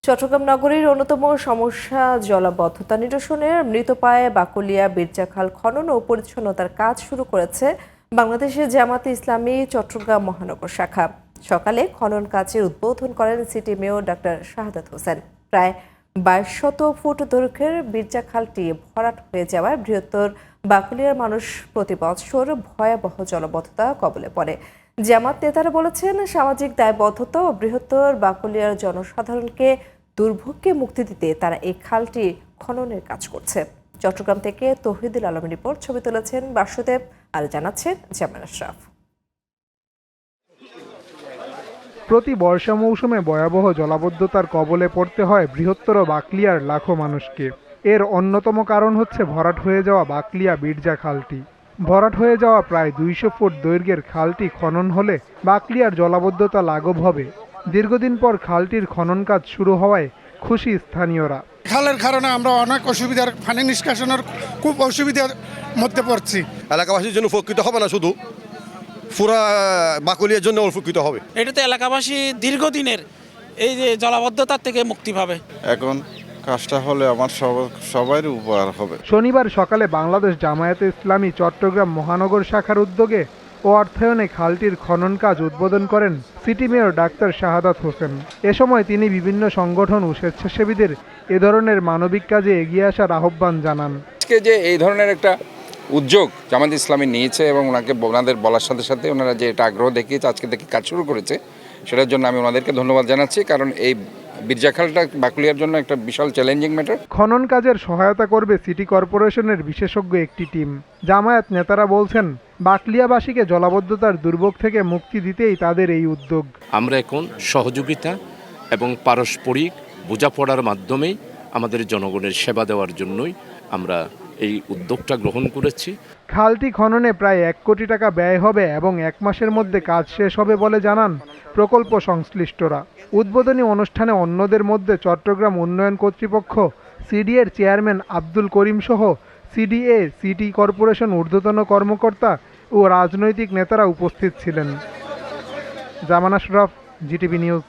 চট্টগ্রাম নগরীর অন্যতম সমস্যা জলাবদ্ধতা নিরসনের মৃতপ্রায় বাকলিয়া বীরজাখাল খনন ও পরিচ্ছন্নতার কাজ শুরু করেছে বাংলাদেশের জামাতে ইসলামী চট্টগ্রাম মহানগর শাখা। সকালে খনন কাজের উদ্বোধন করেন city mayor doctor Shahadat Hossain. প্রায় 2200 ফুট দৈর্ঘ্যের বীরজাখালটি ভরাট হয়ে যাওয়ায় বৃহত্তর বাকলিয়ার মানুষ প্রতি বছর ভয়াবহ জলাবদ্ধতা কবলে পড়ে। জামাত নেতারা বলেছেন, সামাজিক দায়বদ্ধতা ও বৃহত্তর বাকলিয়ার জনসাধারণকে দুর্ভোগকে মুক্তি দিতে তারা এই খালটি খননের কাজ করছে। চট্টগ্রাম থেকে তৌহিদুল আলম রিপোর্ট, ছবি তুলেছেন বাসুদেব আর জানাচ্ছেন জামান আশরাফ। প্রতি বর্ষা মৌসুমে ভয়াবহ জলাবদ্ধতার কবলে পড়তে হয় বৃহত্তর বাকলিয়ার লাখো মানুষকে। এর অন্যতম কারণ হচ্ছে ভরাট হয়ে যাওয়া বাকলিয়া বীরজা খালটি। ভরাট হয়ে যাওয়া প্রায় 200 ফুট দৈর্ঘ্যের খালটি খনন হলে বাকলিয়ার জলাবদ্ধতা লাঘব হবে। দীর্ঘদিন পর খালটির খনন কাজ শুরু হওয়ায় খুশি স্থানীয়রা। খালের কারণে আমরা অনেক অসুবিধার, পানি নিষ্কাশনের খুব অসুবিধার মধ্যে পড়ছি। এলাকাবাসীর জন্য উপকৃত হবে না, শুধু পুরা বাকলিয়ার জন্য উপকৃত হবে। এটাতে এলাকাবাসী দীর্ঘদিনের এই যে জলাবদ্ধতার থেকে মুক্তি পাবে। এখন কাজটা হলে আমার সবারই উপকার হবে। শনিবার সকালে বাংলাদেশ জামায়াতে ইসলামী চট্টগ্রাম মহানগর শাখার উদ্যোগে ও অর্থায়নে খালটির খনন কাজ উদ্বোধন করেন city mayor doctor Shahadat Hossain. এ সময় তিনি বিভিন্ন সংগঠন ও স্বেচ্ছাসেবীদের এ ধরনের মানবিক কাজে এগিয়ে আসার আহ্বান জানান। আজকে যে এই ধরনের একটা উদ্যোগ জামাত ইসলামী নিয়েছে এবং ওনাদের বলার সাথে সাথে ওনারা যে এটা আগ্রহ দেখিয়েছে, আজকে থেকে কাজ শুরু করেছে, সেটার জন্য আমি ওনাদেরকে ধন্যবাদ জানাচ্ছি। কারণ এই বীরজাখালটা বাকলিয়ার জন্য একটা বিশাল চ্যালেঞ্জিং ম্যাটার। খনন কাজের সহায়তা করবে সিটি কর্পোরেশনের বিশেষজ্ঞ একটি টিম। জামায়াত নেতারা বলছেন, বাকলিয়াবাসীকে জলাবদ্ধতার দুর্ভোগ থেকে মুক্তি দিতেই তাদের এই উদ্যোগ। আমরা এখন সহযোগিতা এবং পারস্পরিক বোঝাপড়ার মাধ্যমেই আমাদের জনগণের সেবা দেওয়ার জন্যই আমরা এই উদ্যোগটা গ্রহণ করেছি। খালটি খননে প্রায় 1 কোটি টাকা ব্যয় হবে এবং 1 মাসের মধ্যে কাজ শেষ হবে বলে জানান প্রকল্প সংশ্লিষ্টরা। উদ্বোধনী অনুষ্ঠানে অন্যদের মধ্যে চট্টগ্রাম উন্নয়ন কর্তৃপক্ষ সিডিএর চেয়ারম্যান আব্দুল করিম সহ সিডিএ, সিটি কর্পোরেশন ঊর্ধ্বতন কর্মকর্তা ও রাজনৈতিক নেতারা উপস্থিত ছিলেন। জামান আশরাফ, জিটিভি নিউজ।